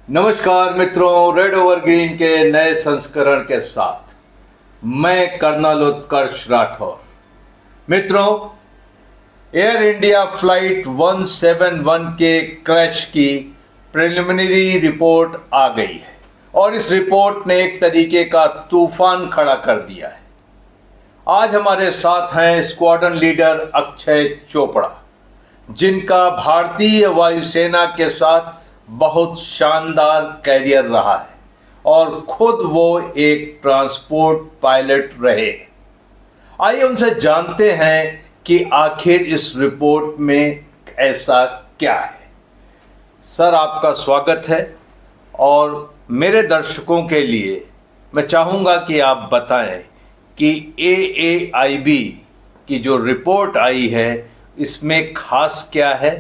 नमस्कार मित्रों, red over green के नए संस्करण के साथ मैं कर्नल उत्कर्ष राठौर। मित्रों, एयर इंडिया फ्लाइट 171 के क्रैश की प्रिलिमिनरी रिपोर्ट आ गई है और इस रिपोर्ट ने एक तरीके का तूफान खड़ा कर दिया है। आज हमारे साथ हैं स्क्वाड्रन लीडर अक्षय चोपड़ा, जिनका भारतीय वायुसेना के साथ बहुत शानदार कैरियर रहा है और खुद वो एक ट्रांसपोर्ट पायलट रहे। आइए उनसे जानते हैं कि आखिर इस रिपोर्ट में ऐसा क्या है। सर, आपका स्वागत है और मेरे दर्शकों के लिए मैं चाहूँगा कि आप बताएं कि AAIB की जो रिपोर्ट आई है इसमें खास क्या है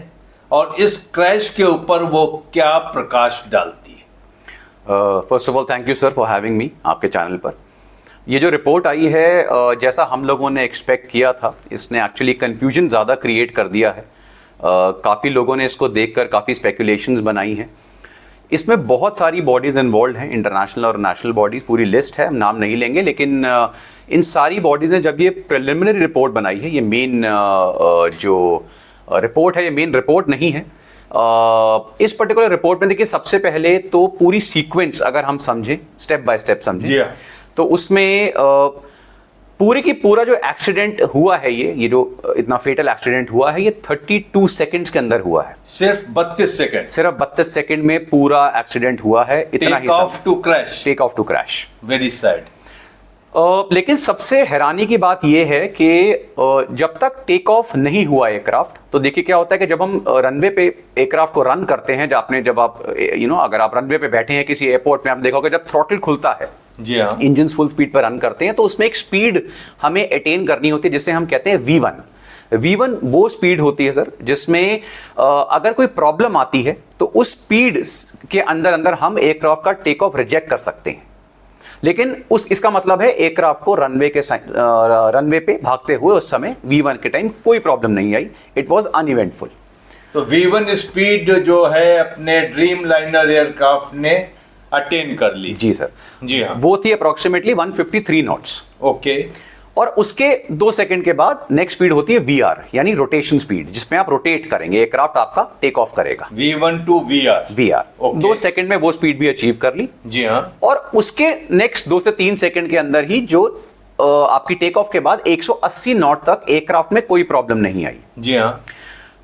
और इस क्रैश के ऊपर वो क्या प्रकाश डालती है। First of all thank you sir for having me आपके चैनल पर। ये जो रिपोर्ट आई है जैसा हम लोगों ने एक्सपेक्ट किया था, इसने एक्चुअली कंफ्यूजन ज़्यादा क्रिएट कर दिया है। काफ़ी लोगों ने इसको देखकर काफ़ी स्पेकुलेशंस बनाई हैं। इसमें बहुत सारी बॉडीज़ इन्वॉल्व हैं, इंटरनेशनल और नेशनल बॉडीज़, पूरी लिस्ट है, हम नाम नहीं लेंगे, लेकिन इन सारी बॉडीज़ ने जब ये प्रिलिमिनरी रिपोर्ट बनाई है, ये मेन जो रिपोर्ट है, ये मेन रिपोर्ट नहीं है। इस पर्टिकुलर रिपोर्ट में देखिए, सबसे पहले तो पूरी सीक्वेंस अगर हम समझें, स्टेप बाय स्टेप समझें, तो उसमें पूरे की पूरा जो एक्सीडेंट हुआ है, ये जो इतना फेटल एक्सीडेंट हुआ है, ये 32 सेकंड्स के अंदर हुआ है। सिर्फ 32 सेकंड, सिर्फ 32 सेकंड में पूरा एक्सीडेंट हुआ है। इतना ही take off to crash. Very sad. लेकिन सबसे हैरानी की बात यह है कि जब तक टेक ऑफ नहीं हुआ एयरक्राफ्ट, तो देखिए क्या होता है कि जब हम रनवे पे एयरक्राफ्ट को रन करते हैं, जब आप अगर आप रनवे पे बैठे हैं किसी एयरपोर्ट में, आप देखोगे जब थ्रॉटल खुलता है, जी हाँ, इंजन फुल स्पीड पर रन करते हैं, तो उसमें एक स्पीड हमें अटेन करनी होती है जिसे हम कहते हैं V1। V1 वो स्पीड होती है सर जिसमें अगर कोई प्रॉब्लम आती है तो उस स्पीड के अंदर अंदर हम एयरक्राफ्ट का टेक ऑफ रिजेक्ट कर सकते हैं। लेकिन इसका मतलब है एयरक्राफ्ट को रनवे पे भागते हुए उस समय V1 के टाइम कोई प्रॉब्लम नहीं आई, इट वाज अनइवेंटफुल। तो V1 स्पीड जो है अपने ड्रीम लाइनर एयरक्राफ्ट ने अटेन कर ली। जी सर, जी हाँ, वो थी अप्रोक्सीमेटली 153 नॉट्स। ओके। और उसके 2 सेकंड के बाद नेक्स्ट स्पीड होती है VR, यानी रोटेशन स्पीड, जिसमें आप रोटेट करेंगे, एयरक्राफ्ट आपका टेक ऑफ करेगा। V1 to VR। okay. 2 second में वो स्पीड भी अचीव कर ली। जी हाँ। और उसके नेक्स्ट 2 से 3 सेकंड के अंदर ही जो आपकी टेक ऑफ के बाद 180 नॉट तक एयरक्राफ्ट में कोई प्रॉब्लम नहीं आई। जी हाँ।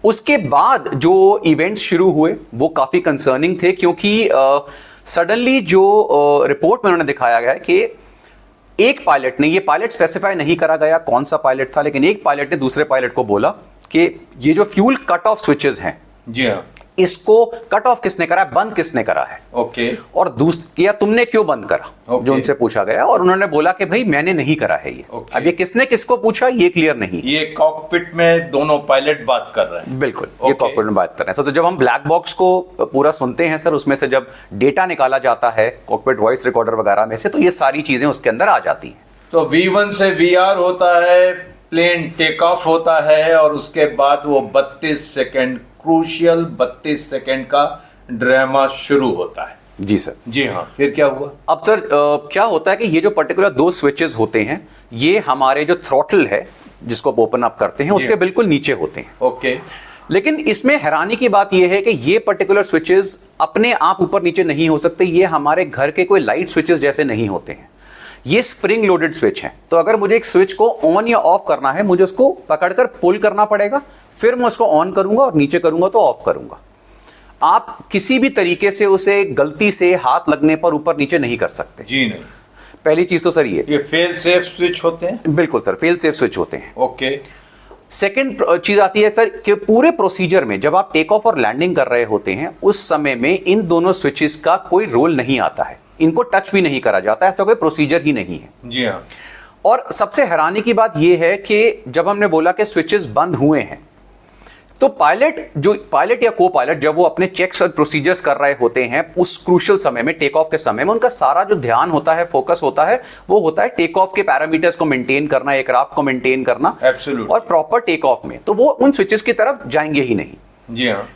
उसके बाद जो इवेंट्स शुरू हुए वो काफी कंसर्निंग थे, क्योंकि सडनली जो रिपोर्ट में उन्होंने दिखाया गया है कि एक पायलट ने, ये पायलट स्पेसिफाई नहीं करा गया कौन सा पायलट था, लेकिन एक पायलट ने दूसरे पायलट को बोला कि ये जो फ्यूल कट ऑफ स्विचेस हैं, जी हाँ, इसको कट ऑफ किसने करा है, बंद किसने करा है। ओके। और या तुमने क्यों बंद करा, जो उनसे पूछा गया, और उन्होंने बोला कि भाई मैंने नहीं करा है ये। अब ये किसने किसको पूछा ये क्लियर नहीं। ये कॉकपिट में दोनों पायलट बात कर रहे हैं। बिल्कुल, ये कॉकपिट में बात कर रहे हैं। तो जब हम ब्लैक बॉक्स को पूरा सुनते हैं सर, उसमें से जब डेटा निकाला जाता है कॉकपिट वॉइस रिकॉर्डर वगैरह में से, तो ये सारी चीजें उसके अंदर आ जाती हैं। तो V1 से VR होता है, प्लेन टेक ऑफ होता है और उसके बाद वो 32 सेकंड, क्रूशियल 32 सेकंड का ड्रामा शुरू होता है। जी सर। जी हाँ, फिर क्या हुआ? अब सर क्या होता है कि ये जो पर्टिकुलर 2 स्विचेस होते हैं, ये हमारे जो थ्रॉटल है जिसको ओपन अप करते हैं उसके बिल्कुल नीचे होते हैं। ओके। लेकिन इसमें हैरानी की बात यह है कि ये पर्टिकुलर स्विचेस अपने आप ऊपर नीचे नहीं हो सकते, ये हमारे घर के कोई लाइट स्विचेस जैसे नहीं होते हैं, ये स्प्रिंग लोडेड स्विच है। तो अगर मुझे एक स्विच को ऑन या ऑफ करना है, मुझे उसको पकड़कर पुल करना पड़ेगा, फिर मैं उसको ऑन करूंगा और नीचे करूंगा तो ऑफ करूंगा। आप किसी भी तरीके से उसे गलती से हाथ लगने पर ऊपर नीचे नहीं कर सकते। जी नहीं। पहली चीज तो सर ये फेल सेफ स्विच होते हैं। बिल्कुल सर, फेल सेफ स्विच होते हैं। ओके। सेकेंड चीज आती है सर कि पूरे प्रोसीजर में जब आप टेक ऑफ और लैंडिंग कर रहे होते हैं, उस समय में इन दोनों स्विचेस का कोई रोल नहीं आता है, इनको टच भी नहीं करा जाता, ऐसा कोई प्रोसीजर ही नहीं है। जी हाँ। और सबसे हैरानी की बात यह है कि जब हमने बोला कि स्विचेस बंद हुए हैं, तो पायलट या को पायलट जब वो अपने चेक्स और प्रोसीजर्स कर रहे होते हैं उस क्रूशियल समय में, टेक ऑफ के समय में, उनका सारा जो ध्यान होता है, फोकस होता है, वो होता है टेक ऑफ के पैरामीटर्स को मेंटेन करना, एयरक्राफ्ट को मेंटेन करना। Absolutely. और प्रॉपर टेक ऑफ में तो वो उन स्विचेस की तरफ जाएंगे ही नहीं। जी हाँ।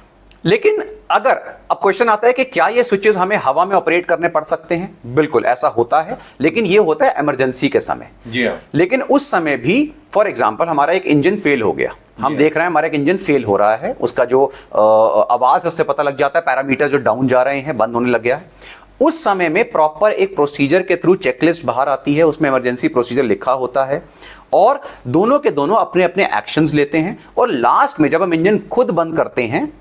लेकिन अगर अब क्वेश्चन आता है कि क्या ये स्विचेस हमें हवा में ऑपरेट करने पड़ सकते हैं, बिल्कुल ऐसा होता है, लेकिन ये होता है इमरजेंसी के समय। जी हाँ। लेकिन उस समय भी फॉर एग्जांपल हमारा एक इंजन फेल हो गया, हम देख रहे हैं हमारा एक इंजन फेल हो रहा है, उसका जो आवाज है उससे पता लग जाता है, पैरामीटर जो डाउन जा रहे हैं, बंद होने लग गया है। उस समय में प्रॉपर एक प्रोसीजर के थ्रू चेकलिस्ट बाहर आती है, उसमें इमरजेंसी प्रोसीजर लिखा होता है और दोनों के दोनों अपने अपने एक्शंस लेते हैं और लास्ट में जब हम इंजन खुद बंद करते हैं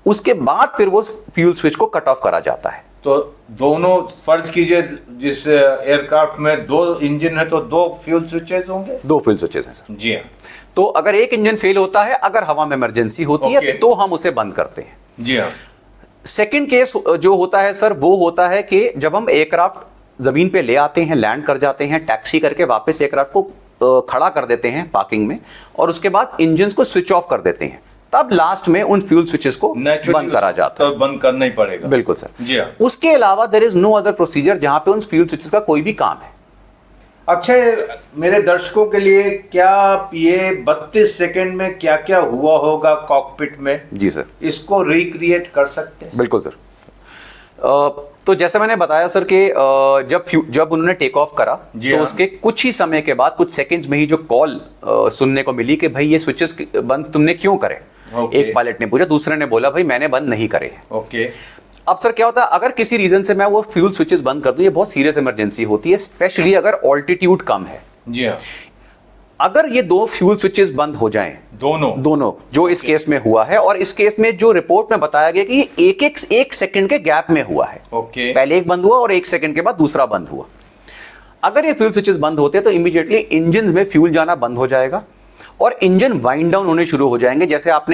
उसके बाद फिर वो फ्यूल स्विच को कट ऑफ करा जाता है। तो दोनों, फर्ज कीजिए जिस एयरक्राफ्ट में 2 इंजन है तो 2 फ्यूल स्विचेस होंगे। 2 फ्यूल स्विचेस हैं सर। जी हाँ। तो अगर एक इंजन फेल होता है, अगर हवा में इमरजेंसी होती है तो हम उसे बंद करते हैं। जी हाँ। सेकंड केस जो होता है सर, वो होता है कि जब हम एयरक्राफ्ट जमीन पे ले आते हैं, लैंड कर जाते हैं, टैक्सी करके वापस एयरक्राफ्ट को खड़ा कर देते हैं पार्किंग में और उसके बाद इंजन को स्विच ऑफ कर देते हैं, तब लास्ट में उन फ्यूल स्विचेस को बंद करा जाता है। तो बंद करना ही पड़ेगा। बिल्कुल सर। जी हाँ। उसके अलावा there is no other procedure जहां पे उन फ्यूल स्विचेस का कोई भी काम है। अच्छा, मेरे दर्शकों के लिए क्या ये 32 सेकंड में क्या क्या हुआ होगा कॉकपिट में? जी सर। इसको रिक्रिएट कर सकते हैं? बिल्कुल सर। तो जैसे मैंने बताया सर कि जब उन्होंने टेक ऑफ करा तो उसके कुछ ही समय के बाद, कुछ सेकंड्स में ही जो कॉल सुनने को मिली कि भाई ये स्विचेस बंद तुमने क्यों करे। एक पायलट ने पूछा, दूसरे ने बोला भाई मैंने बंद नहीं करे। ओके। अब सर क्या होता है, अगर किसी रीजन से मैं वो फ्यूल स्विचेस बंद कर दूं, ये बहुत सीरियस इमरजेंसी होती है, स्पेशली अगर ऑल्टीट्यूड कम है। जी हाँ। अगर ये 2 फ्यूल स्विचेस बंद हो जाएं, दोनों जो इस केस में हुआ है, और इस केस में जो रिपोर्ट में बताया गया कि एक सेकंड के गैप में हुआ है। ओके। पहले एक बंद हुआ और 1 सेकंड के बाद दूसरा बंद हुआ। अगर ये फ्यूल स्विचेस बंद होते हैं तो इमीडिएटली इंजन में फ्यूल जाना बंद हो जाएगा और इंजन वाइंड डाउन होने शुरू हो जाएंगे। जैसे आप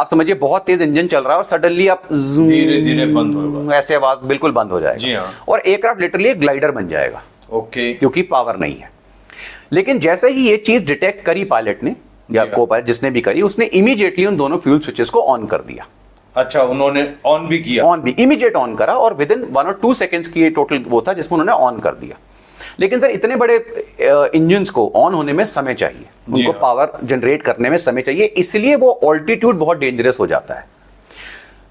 समझिए बहुत तेज इंजन चल रहा है और सडनली आप धीरे धीरे बंद होगा, ऐसे आवाज बिल्कुल बंद हो जाएगा। जी हाँ। और एयरक्राफ्ट लिटरली एक ग्लाइडर बन जाएगा। ओके। क्योंकि पावर नहीं है। लेकिन जैसे ही ये चीज डिटेक्ट करी पायलट ने या को पायलट जिसने भी करी, उसने इमीडिएटली उन दोनों फ्यूल स्विचेस को ऑन कर दिया। अच्छा, उन्होंने ऑन भी किया? ऑन भी, इमीडिएट ऑन करा और विद इन 1 और 2 सेकंड्स की टोटल वो था जिसमें उन्होंने ऑन कर दिया। लेकिन सर इतने बड़े इंजन्स को ऑन होने में समय चाहिए, उनको पावर जनरेट करने में समय चाहिए, इसलिए वो ऑल्टीट्यूड बहुत डेंजरस हो जाता है।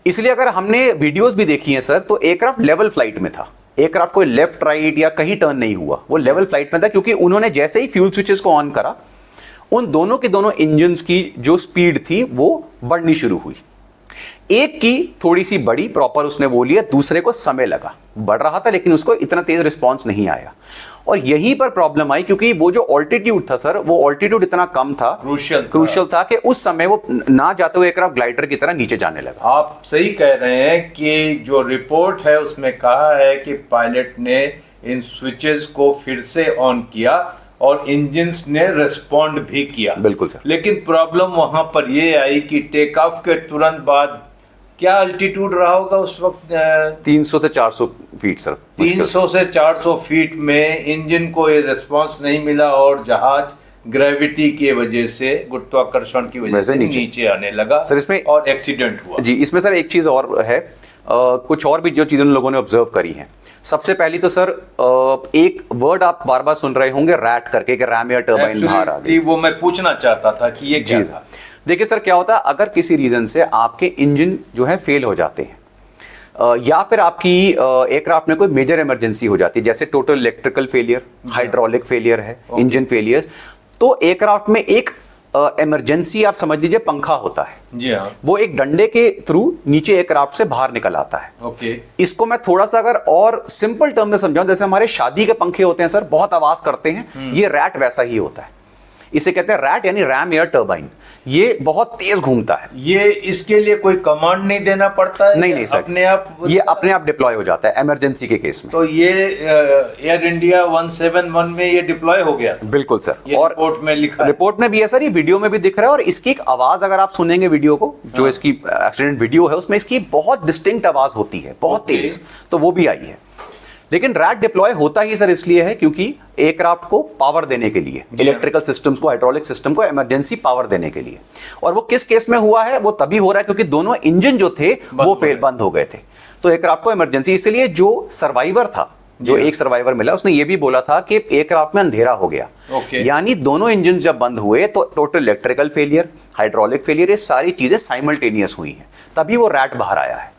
इसलिए अगर हमने वीडियोस भी देखी हैं सर, तो एयरक्राफ्ट लेवल फ्लाइट में था, एयरक्राफ्ट कोई लेफ्ट राइट या कहीं टर्न नहीं हुआ, वो लेवल फ्लाइट में था, क्योंकि उन्होंने जैसे ही फ्यूल स्विचेस को ऑन करा उन दोनों के दोनों इंजन्स की जो स्पीड थी वो बढ़नी शुरू हुई। एक की थोड़ी सी बड़ी प्रॉपर उसने बोली है, दूसरे को समय लगा, बढ़ रहा था लेकिन उसको इतना तेज रिस्पांस नहीं आया। और यहीं पर प्रॉब्लम आई क्योंकि वो जो ऑल्टीट्यूड था सर, वो ऑल्टीट्यूड इतना कम था, क्रूशियल था कि उस समय वो ना जाते हुए एयरक्राफ्ट ग्लाइडर की तरह नीचे जाने लगा। आप सही कह रहे हैं कि जो रिपोर्ट है उसमें कहा है कि पायलट ने इन स्विचेस को फिर से ऑन किया और इंजन्स ने रिस्पॉन्ड भी किया। बिल्कुल सर। लेकिन प्रॉब्लम वहां पर यह आई कि टेक ऑफ के तुरंत बाद क्या अल्टीट्यूड रहा होगा उस वक्त? 300 से 400 फीट सर। 300 से 400 फीट में इंजन को ये रिस्पांस नहीं मिला और जहाज ग्रेविटी की वजह से, गुरुत्वाकर्षण की वजह से नीचे आने लगा सर। इसमें और एक्सीडेंट हुआ। जी, इसमें सर एक चीज और है, कुछ और भी जो चीजें उन लोगों ने ऑब्जर्व करी हैं। सबसे पहली तो सर एक वर्ड आप बार बार सुन रहे होंगे, रैट करके, कि रैम या टर्बाइन बाहर आ गई। वो मैं पूछना चाहता था कि ये क्या था। देखिए सर क्या होता है, अगर किसी रीजन से आपके इंजन जो है फेल हो जाते हैं या फिर आपकी एयरक्राफ्ट में कोई मेजर इमरजेंसी हो जाती है, जैसे total electrical failure, hydraulic failure है, इंजन फेलियर, तो एयरक्राफ्ट में एक इमरजेंसी आप समझ लीजिए पंखा होता है। जी हाँ। वो एक डंडे के थ्रू नीचे एयरक्राफ्ट से बाहर निकल आता है। ओके। इसको मैं थोड़ा सा अगर और सिंपल टर्म में समझाऊं, जैसे हमारे शादी के पंखे होते हैं सर, बहुत आवाज करते हैं, ये रैट वैसा ही होता है। इसे कहते हैं रैट, यानी रैम एयर टर्बाइन। ये बहुत तेज घूमता है। ये इसके लिए कोई कमांड नहीं देना पड़ता है? नहीं सर, अपने आप ये अपने आप डिप्लॉय हो जाता है इमरजेंसी के केस में। तो ये एयर इंडिया 171 में ये डिप्लॉय हो गया? बिल्कुल सर। और रिपोर्ट में लिखा है, रिपोर्ट में भी है सर, ये वीडियो में भी दिख रहा है। और इसकी एक आवाज अगर आप सुनेंगे वीडियो को, जो इसकी एक्सीडेंट वीडियो है, उसमें इसकी बहुत डिस्टिंक्ट आवाज होती है, बहुत तेज, तो वो भी आई है। लेकिन रैट डिप्लॉय होता ही सर इसलिए है क्योंकि एयरक्राफ्ट को पावर देने के लिए, इलेक्ट्रिकल सिस्टम्स को, हाइड्रोलिक सिस्टम को इमरजेंसी पावर देने के लिए। और वो किस केस में हुआ है? वो तभी हो रहा है क्योंकि दोनों इंजन जो थे वो बंद हो गए थे, तो एयरक्राफ्ट को इमरजेंसी। इसलिए जो सर्वाइवर था जो एक सर्वाइवर मिला, उसने ये भी बोला था कि एयरक्राफ्ट में अंधेरा हो गया। ओके। यानी दोनों इंजन जब बंद हुए तो total electrical failure, hydraulic failure, ये सारी चीजें साइमल्टेनियस हुई हैं, तभी वो रैट बाहर आया है।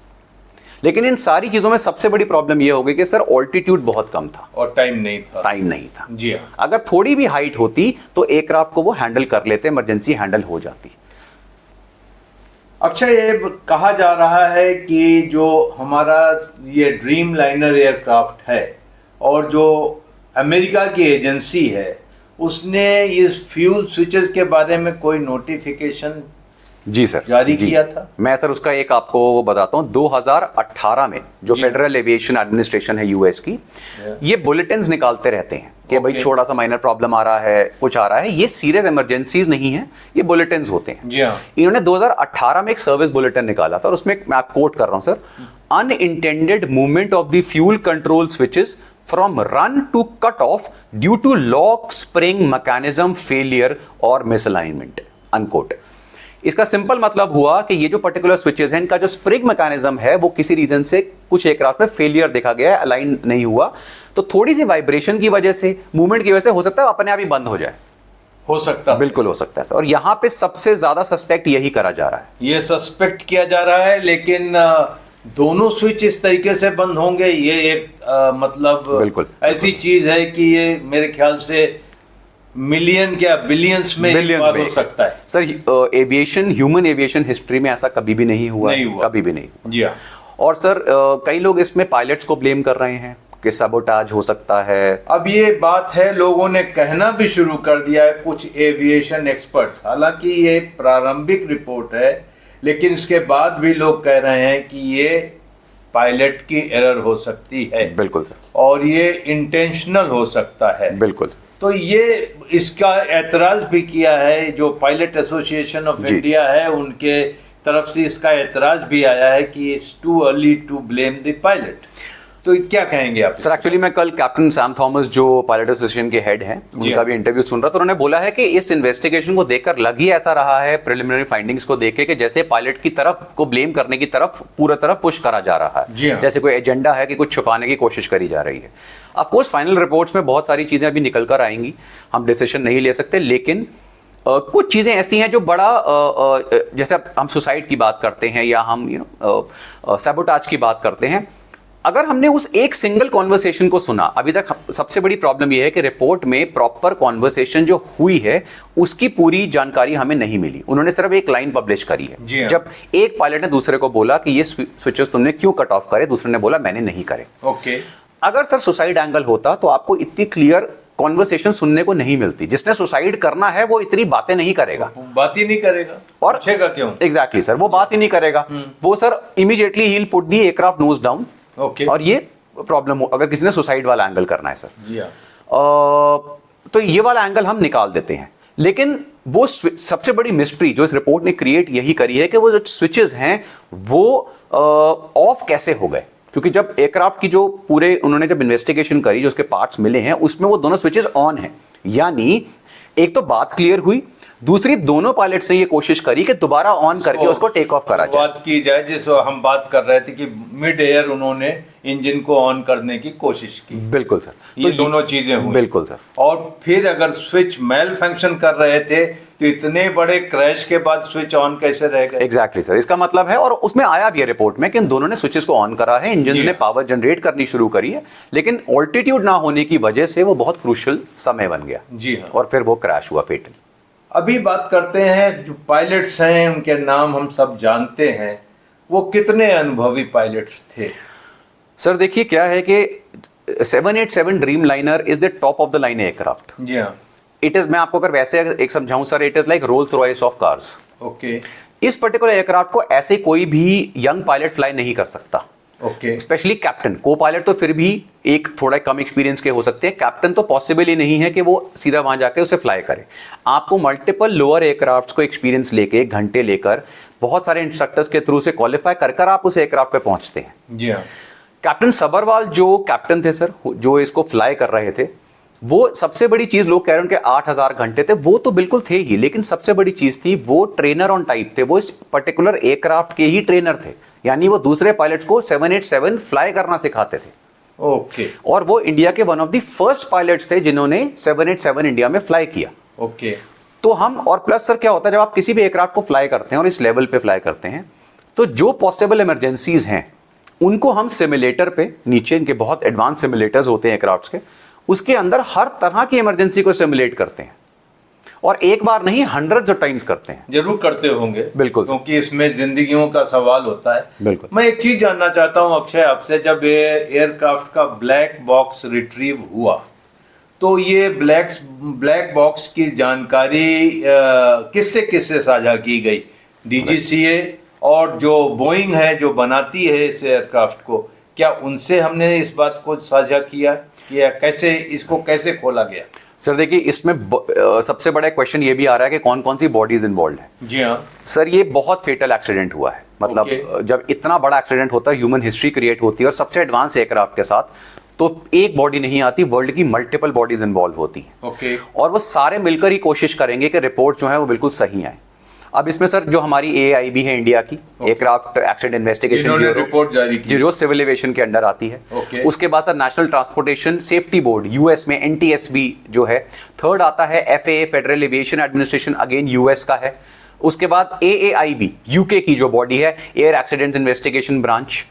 लेकिन इन सारी चीजों में सबसे बड़ी प्रॉब्लम ये हो गई कि सर ऑल्टीट्यूड बहुत कम था और टाइम नहीं था। टाइम नहीं था। जी हाँ। अगर थोड़ी भी हाइट होती तो एयरक्राफ्ट को वो हैंडल कर लेते, इमरजेंसी हैंडल हो जाती। अच्छा, ये कहा जा रहा है कि जो हमारा ये ड्रीम लाइनर एयरक्राफ्ट है और जो अमेरिका की एजेंसी है उसने इस फ्यूल स्विचेस के बारे में कोई नोटिफिकेशन जी सर जारी जी। किया था। मैं सर उसका एक आपको वो बताता हूँ। 2018 में जो जी। फेडरल एविएशन एडमिनिस्ट्रेशन है यूएस की, ये बुलेटिन्स निकालते रहते हैं कि भाई ओके। छोटा सा माइनर प्रॉब्लम आ रहा है, कुछ आ रहा है। ये सीरियस इमरजेंसीज नहीं है, ये बुलेटिन्स होते हैं। जी हाँ। इन्होंने 2018 में एक सर्विस बुलेटिन निकाला था और उसमें मैं आप कोट कर रहा हूं sir, unintended movement of the fuel control switches from run to cut off due to lock spring mechanism failure और मिसअलाइनमेंट, अनकोट। इसका सिंपल मतलब हुआ कि ये जो पर्टिकुलर स्विचेस हैं, इनका जो स्प्रिंग मैकेनिज्म है वो किसी रीजन से कुछ एयरक्राफ्ट में फेलियर देखा गया है, अलाइन नहीं हुआ। तो थोड़ी सी वाइब्रेशन की वजह से, मूवमेंट की वजह से हो सकता है अपने आप ही बंद हो जाए। हो सकता है। बिल्कुल हो सकता है सर। और यहां पे सबसे ज्यादा सस्पेक्ट यही करा जा रहा है। ये सस्पेक्ट किया जा रहा है, लेकिन दोनों स्विच इस तरीके से बंद होंगे, ये एक मतलब बिल्कुल ऐसी चीज है कि ये मेरे ख्याल से मिलियन क्या बिलियंस में एक बार हो सकता है। Sir aviation, human aviation history में ऐसा कभी भी नहीं हुआ, कभी भी नहीं। जी हाँ। और सर कई लोग इसमें पायलट्स को ब्लेम कर रहे हैं कि सबोटाज हो सकता है। अब ये बात है, लोगों ने कहना भी शुरू कर दिया है कुछ एविएशन एक्सपर्ट्स, हालांकि ये प्रारंभिक रिपोर्ट है, लेकिन इसके बाद भी लोग कह रहे हैं कि ये पायलट की एरर हो सकती है। बिल्कुल सर। और ये इंटेंशनल हो सकता है। बिल्कुल। तो ये इसका एतराज भी किया है, जो पायलट एसोसिएशन ऑफ इंडिया है उनके तरफ से इसका एतराज भी आया है कि it's too early to blame the pilot. तो क्या कहेंगे आप सर? एक्चुअली मैं कल कैप्टन सैम थॉमस जो पायलट एसोसिएशन के हेड हैं, उनका भी इंटरव्यू सुन रहा था। उन्होंने बोला है कि इस इन्वेस्टिगेशन को देखकर लग ही ऐसा रहा है, प्रिलिमिनरी फाइंडिंग्स को देख के, कि जैसे पायलट की तरफ को ब्लेम करने की तरफ पूरा तरफ पुश करा जा रहा है, जैसे कोई एजेंडा है कि कुछ छुपाने की कोशिश करी जा रही है। ऑफ कोर्स फाइनल रिपोर्ट्स में बहुत सारी चीजें अभी निकल कर आएंगी, हम डिसीजन नहीं ले सकते, लेकिन कुछ चीजें ऐसी हैं जो बड़ा जैसे हम सुसाइड की बात करते हैं या हम सैबोटाज की बात करते हैं, अगर हमने उस एक सिंगल कॉन्वर्सेशन को सुना, अभी तक सबसे बड़ी प्रॉब्लम यह है कि रिपोर्ट में प्रॉपर कॉन्वर्सेशन जो हुई है उसकी पूरी जानकारी हमें नहीं मिली। उन्होंने सिर्फ एक लाइन पब्लिश करी है। जब एक पायलट ने दूसरे को बोला कि ये स्विचेस तुमने क्यों कट ऑफ करे, दूसरे ने बोला मैंने नहीं करे। ओके। अगर सर सुसाइड एंगल होता तो आपको इतनी क्लियर कॉन्वर्सेशन सुनने को नहीं मिलती। जिसने सुसाइड करना है वो इतनी बातें नहीं करेगा, बात ही नहीं करेगा और पूछेगा क्यों। एग्जैक्टली सर, वो बात ही नहीं करेगा। वो sir immediately he will put the aircraft nose down. Okay. और ये प्रॉब्लम हो अगर किसी ने सुसाइड वाला एंगल करना है सर, तो ये वाला एंगल हम निकाल देते हैं। लेकिन वो सबसे बड़ी मिस्ट्री जो इस रिपोर्ट ने क्रिएट यही करी है कि वो जो स्विचेस हैं वो ऑफ कैसे हो गए, क्योंकि जब एयरक्राफ्ट की जो पूरे उन्होंने जब इन्वेस्टिगेशन करी, जो उसके पार्ट्स मिले हैं, उसमें वो दोनों स्विचेस ऑन हैं। यानी एक तो बात क्लियर हुई, दूसरी दोनों पायलट ने ये कोशिश करी कि दोबारा ऑन करके उसको टेक ऑफ करा जाए। बात की जाए जिस हम बात कर रहे थे कि मिड एयर उन्होंने इंजन को ऑन करने की कोशिश की। बिल्कुल सर, ये तो दोनों चीजें हुई। बिल्कुल सर। और फिर अगर स्विच मेल फंक्शन कर रहे थे तो इतने बड़े क्रैश के बाद स्विच ऑन कैसे रह गए। एग्जैक्टली सर, इसका मतलब है, और उसमें आया भी है रिपोर्ट में कि इन दोनों ने स्विचेस को ऑन करा है, इंजन ने पावर जनरेट करनी शुरू करी है, लेकिन ऑल्टीट्यूड ना होने की वजह से वो बहुत क्रूशियल समय बन गया। जी हाँ। और फिर वो क्रैश हुआ फेटल। अभी बात करते हैं जो पायलट्स हैं, उनके नाम हम सब जानते हैं, वो कितने अनुभवी पायलट्स थे। सर देखिए क्या है कि 787 dreamliner is the top of the line aircraft. जी हाँ। इट इज, मैं आपको अगर वैसे एक समझाऊं sir, it is like Rolls Royce of cars. Okay. इस पर्टिकुलर एयरक्राफ्ट को ऐसे कोई भी यंग पायलट फ्लाई नहीं कर सकता। ओके। स्पेशली कैप्टन, को पायलट तो फिर भी एक थोड़ा कम एक्सपीरियंस के हो सकते हैं, कैप्टन तो पॉसिबल ही नहीं है कि वो सीधा वहां जाके उसे फ्लाई करे। आपको मल्टीपल लोअर एयरक्राफ्ट्स को एक्सपीरियंस लेके, घंटे लेकर, बहुत सारे इंस्ट्रक्टर्स के थ्रू से क्वालिफाई कर आप उस एयरक्राफ्ट पे पहुंचते हैं। जी हाँ। कैप्टन सबरवाल जो कैप्टन थे सर, जो इसको फ्लाई कर रहे थे, वो सबसे बड़ी चीज, लोग कह रहे हैं उनके 8000 घंटे थे, वो तो बिल्कुल थे ही, लेकिन सबसे बड़ी चीज थी वो ट्रेनर ऑन टाइप थे। वो इस पर्टिकुलर एयरक्राफ्ट के ही ट्रेनर थे, यानी वो दूसरे पायलट को 787 फ्लाई करना सिखाते थे। ओके और वो इंडिया के one of the first pilots थे जिन्होंने 787 इंडिया में फ्लाई किया। ओके तो हम, और प्लस सर क्या होता है, जब आप किसी भी एयरक्राफ्ट को फ्लाई करते हैं और इस लेवल पे फ्लाई करते हैं, तो जो पॉसिबल इमरजेंसीज हैं उनको हम सिमुलेटर पे, नीचे इनके बहुत एडवांस सिमुलेटर्स होते हैं एयरक्राफ्ट्स के, उसके अंदर हर तरह की इमरजेंसी को सिमुलेट करते हैं, और एक बार नहीं, हंड्रेड्स ऑफ टाइम्स करते हैं। जरूर करते होंगे, बिल्कुल, क्योंकि इसमें जिंदगियों का सवाल होता है। बिल्कुल। मैं एक चीज जानना चाहता हूं अक्षय आपसे, जब ये एयरक्राफ्ट का ब्लैक बॉक्स रिट्रीव हुआ, तो ये ब्लैक बॉक्स की जानकारी किससे किससे साझा की गई? डीजीसीए और जो बोइंग है जो बनाती है इस एयरक्राफ्ट को, क्या उनसे हमने इस बात को साझा किया या कैसे इसको कैसे खोला गया? सर देखिए, इसमें सबसे बड़ा क्वेश्चन ये भी आ रहा है कि कौन कौन सी बॉडीज इन्वॉल्व है। जी हाँ सर, ये बहुत फेटल एक्सीडेंट हुआ है। मतलब जब इतना बड़ा एक्सीडेंट होता है, ह्यूमन हिस्ट्री क्रिएट होती है और सबसे एडवांस एयरक्राफ्ट के साथ, तो एक बॉडी नहीं आती, वर्ल्ड की मल्टीपल बॉडीज इन्वॉल्व होती हैं। और वो सारे मिलकर ही कोशिश करेंगे कि रिपोर्ट जो है वो बिल्कुल सही आए। अब इसमें सर जो हमारी AAIB है इंडिया की, aircraft accident investigation bureau, report जारी की, जो सिविल एविएशन के अंडर आती है। उसके बाद sir national transportation safety board US में, NTSB जो है। थर्ड आता है FAA, federal aviation administration, again US का है। उसके बाद AAIB यूके की जो बॉडी है, एयर एक्सीडेंट इन्वेस्टिगेशन ब्रांच।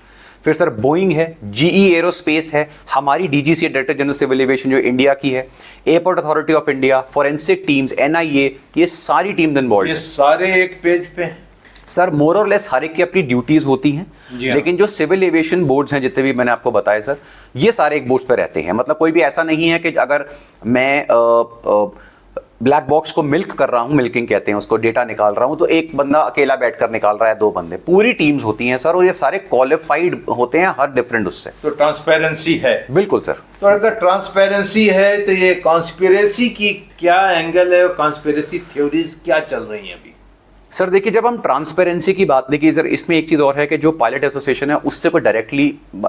फिर सर बोइंग है, GE एरोस्पेस है, हमारी DGCA director general civil aviation जो इंडिया की है, airport authority of India, forensic teams, NIA, ये सारी टीम्स इन्वॉल्व। ये सारे एक पेज पे हैं सर, मोर और लेस हर एक की अपनी ड्यूटीज होती हैं, लेकिन जो सिविल एविएशन बोर्ड्स हैं जितने भी मैंने आपको बताया सर, ये सारे एक बोर्ड पे रहते हैं। मतलब कोई भी ऐसा नहीं है कि अगर मैं ब्लैक बॉक्स को मिल्क कर रहा हूं, मिल्किंग कहते हैं उसको, डेटा निकाल रहा हूं, तो एक बंदा अकेला बैठकर निकाल रहा है, दो बंदे, पूरी टीम्स होती हैं सर, और ये सारे क्वालिफाइड होते हैं हर डिफरेंट उससे। तो ट्रांसपेरेंसी है। बिल्कुल सर। तो अगर ट्रांसपेरेंसी है तो ये कॉन्स्पिरेसी की क्या एंगल है और कॉन्स्पिरेसी थ्योरीज क्या चल रही हैं अभी? सर देखिए, जब हम ट्रांसपेरेंसी की बात देखिए सर, इसमें एक चीज़ और है कि जो पायलट एसोसिएशन है उससे कोई डायरेक्टली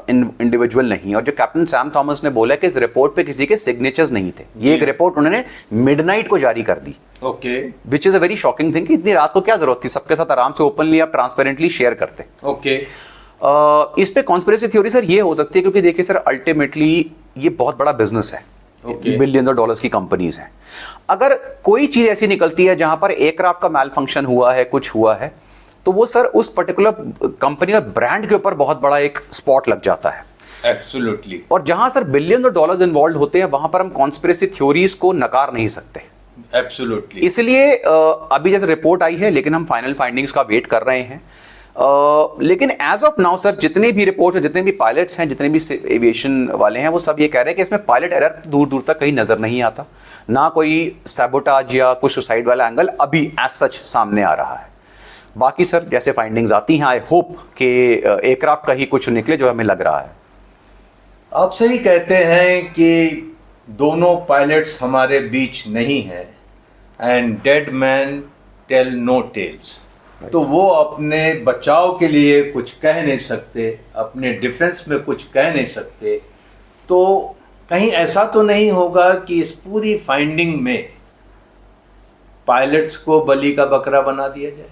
इंडिविजुअल नहीं, और जो कैप्टन सैम थॉमस ने बोला कि इस रिपोर्ट पे किसी के सिग्नेचर्स नहीं थे, ये एक रिपोर्ट उन्होंने मिडनाइट को जारी कर दी। Okay. Which is a very shocking thing कि इतनी रात को क्या जरूरत थी, सबके साथ आराम से ओपनली आप ट्रांसपेरेंटली शेयर करते। ओके। इस पे कॉन्स्पिरेसी थ्योरी सर ये हो सकती है क्योंकि देखिए सर, अल्टीमेटली ये बहुत बड़ा बिजनेस है, बिलियंस ऑफ डॉलर्स की कंपनीज हैं। अगर कोई चीज ऐसी निकलती है जहां पर एयरक्राफ्ट का मैल फंक्शन हुआ है, कुछ हुआ है, तो वो सर उस पर्टिकुलर कंपनी और ब्रांड के ऊपर बहुत बड़ा एक स्पॉट लग जाता है। एब्सोल्युटली। और जहां sir billions of dollars involve होते हैं, वहां पर हम कॉन्स्पिरेसी थ्योरीज को नकार नहीं सकते। एब्सोल्युटली। इसलिए अभी जैसे रिपोर्ट आई है, लेकिन हम फाइनल फाइंडिंग्स का वेट कर रहे हैं। लेकिन एज ऑफ नाउ सर, जितने भी रिपोर्ट है, जितने भी पायलट्स हैं, जितने भी एविएशन वाले हैं, वो सब ये कह रहे हैं कि इसमें पायलट एरर दूर दूर तक कहीं नजर नहीं आता, ना कोई सैबोटाज या कुछ सुसाइड वाला एंगल अभी एज सच सामने आ रहा है। बाकी सर जैसे फाइंडिंग्स आती हैं, आई होप कि एयरक्राफ्ट का ही कुछ निकले जो हमें लग रहा है। आप सही कहते हैं कि दोनों पायलट्स हमारे बीच नहीं है, and dead man tell no tales. तो वो अपने बचाव के लिए कुछ कह नहीं सकते, अपने डिफेंस में कुछ कह नहीं सकते। तो कहीं ऐसा तो नहीं होगा कि इस पूरी फाइंडिंग में पायलट्स को बलि का बकरा बना दिया जाए?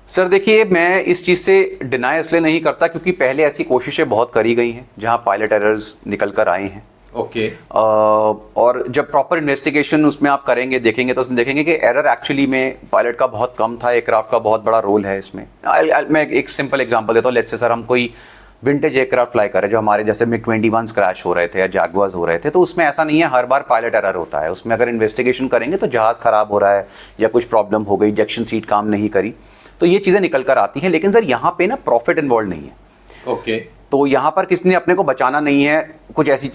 सर देखिए, मैं इस चीज़ से डिनाई इसलिए नहीं करता क्योंकि पहले ऐसी कोशिशें बहुत करी गई हैं जहां पायलट एरर्स निकल कर आए हैं। ओके। और जब प्रॉपर इन्वेस्टिगेशन उसमें आप करेंगे, देखेंगे, तो उसमें देखेंगे कि एरर एक्चुअली में पायलट का बहुत कम था, एयरक्राफ्ट का बहुत बड़ा रोल है इसमें। मैं एक सिंपल एग्जांपल देता हूँ। लेट्स से सर हम कोई विंटेज एयरक्राफ्ट फ्लाई करें, जो हमारे जैसे MiG-21 क्रैश हो रहे थे या जैगवार्स हो रहे थे, तो उसमें ऐसा नहीं है हर बार पायलट एरर होता है। उसमें अगर इन्वेस्टिगेशन करेंगे तो जहाज़ ख़राब हो रहा है या कुछ प्रॉब्लम हो गई, इजेक्शन सीट काम नहीं करी, तो ये चीज़ें निकल कर आती हैं। लेकिन सर यहाँ पे ना प्रॉफिट इन्वॉल्व नहीं है। ओके। तो यहाँ पर किसी ने अपने को बचाना नहीं है, कुछ ऐसी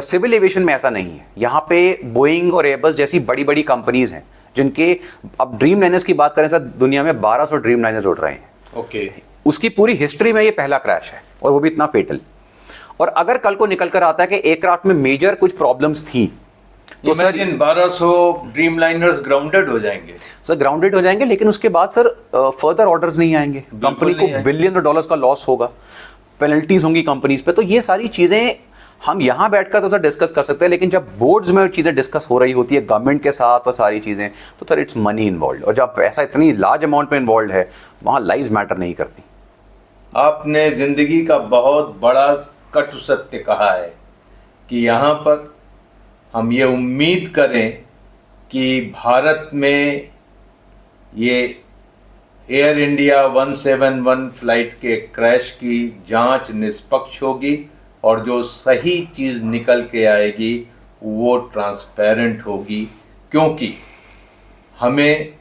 सिविल एविएशन में ऐसा नहीं है। यहाँ पे बोइंग और एयरबस जैसी बड़ी बड़ी कंपनीज हैं जिनके, अब ड्रीम लाइनर्स की बात करें सर, दुनिया में 1200 ड्रीम लाइनर्स उड़ रहे हैं। ओके। उसकी पूरी हिस्ट्री में ये पहला क्रैश है, और वो भी इतना फेटल। और अगर कल को निकल कर आता है कि एयरक्राफ्ट में मेजर कुछ प्रॉब्लम्स थी, तो सर 1200 ड्रीम लाइनर्स ग्राउंडेड हो जाएंगे। सर ग्राउंडेड हो जाएंगे, लेकिन उसके बाद सर फर्दर ऑर्डर्स नहीं आएंगे, कंपनी को बिलियन डॉलर्स का लॉस होगा, पेनल्टीज होंगी कंपनीज पे। तो ये सारी चीजें हम यहाँ बैठकर तो सर डिस्कस कर सकते हैं, लेकिन जब बोर्ड्स में चीजें डिस्कस हो रही होती है गवर्नमेंट के साथ और सारी चीजें, तो सर इट्स मनी इन्वॉल्व, और जब पैसा इतनी लार्ज अमाउंट में इन्वॉल्व है, वहाँ लाइव्स मैटर नहीं करती। आपने जिंदगी का बहुत बड़ा कटु सत्य कहा है कि यहाँ पर हम ये उम्मीद करें कि भारत में ये एयर इंडिया 171 फ्लाइट के क्रैश की जांच निष्पक्ष होगी और जो सही चीज़ निकल के आएगी वो ट्रांसपेरेंट होगी, क्योंकि हमें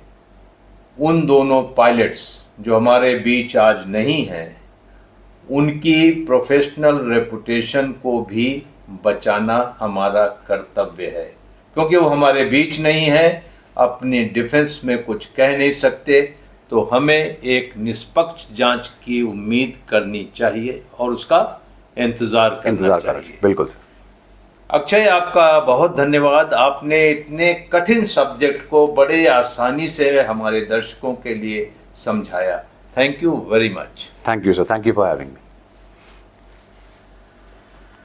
उन दोनों पायलट्स जो हमारे बीच आज नहीं हैं उनकी प्रोफेशनल रेपुटेशन को भी बचाना हमारा कर्तव्य है, क्योंकि वो हमारे बीच नहीं है, अपनी डिफेंस में कुछ कह नहीं सकते। तो हमें एक निष्पक्ष जांच की उम्मीद करनी चाहिए और उसका इंतजार करना चाहिए। बिल्कुल सर। अक्षय, आपका बहुत धन्यवाद। आपने इतने कठिन सब्जेक्ट को बड़े आसानी से हमारे दर्शकों के लिए समझाया। Thank you very much. Thank you sir, thank you for having me.